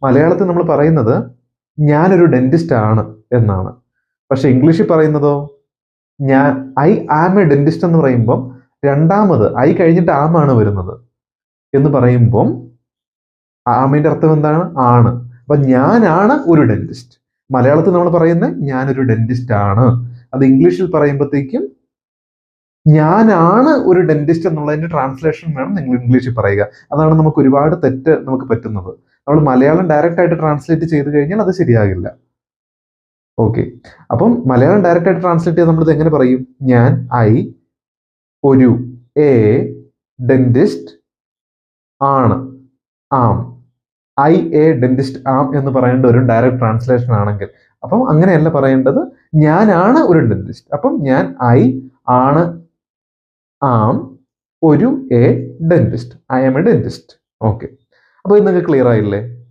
മലയാളത്തിൽ നമ്മൾ പറയുന്നത് ഞാനൊരു ഡെന്റിസ്റ്റ് ആണ് എന്നാണ്. പക്ഷെ ഇംഗ്ലീഷിൽ പറയുന്നതോ ഐ ആം എ ഡെന്റിസ്റ്റ് എന്ന് പറയുമ്പം രണ്ടാമത് ഐ കഴിഞ്ഞിട്ട് ആം ആണ് വരുന്നത് എന്ന് പറയുമ്പം ആമിന്റെ അർത്ഥം എന്താണ്? ആണ്. അപ്പൊ ഞാനാണ് ഒരു ഡെന്റിസ്റ്റ്. മലയാളത്തിൽ നമ്മൾ പറയുന്നത് ഞാനൊരു ഡെന്റിസ്റ്റ് ആണ്. അത് ഇംഗ്ലീഷിൽ പറയുമ്പോഴത്തേക്കും ഞാനാണ് ഒരു ഡെന്റിസ്റ്റ് എന്നുള്ളതിന്റെ ട്രാൻസ്ലേഷൻ വേണം നിങ്ങൾ ഇംഗ്ലീഷിൽ പറയുക. അതാണ് നമുക്ക് ഒരുപാട് തെറ്റ് നമുക്ക് പറ്റുന്നത്. നമ്മൾ മലയാളം ഡയറക്റ്റ് ആയിട്ട് ട്രാൻസ്ലേറ്റ് ചെയ്ത് കഴിഞ്ഞാൽ അത് ശരിയാകില്ല. ഓക്കെ, അപ്പം മലയാളം ഡയറക്റ്റ് ആയിട്ട് ട്രാൻസ്ലേറ്റ് ചെയ്ത് നമ്മളിത് എങ്ങനെ പറയും? ഞാൻ ഒരു എ ഡെന്റിസ്റ്റ് ആണ്, ആം. എ ഡെന്റിസ്റ്റ് ആം എന്ന് പറയേണ്ട ഒരു ഡയറക്റ്റ് ട്രാൻസ്ലേഷൻ ആണെങ്കിൽ. അപ്പം അങ്ങനെയല്ല പറയേണ്ടത്, ഞാനാണ് ഒരു ഡെന്റിസ്റ്റ്. അപ്പം ഞാൻ ആണ്, ആം ഒരു a dentist. I am a dentist. Okay, അപ്പൊ ഇത് നിങ്ങൾക്ക് ക്ലിയർ ആയില്ലേ?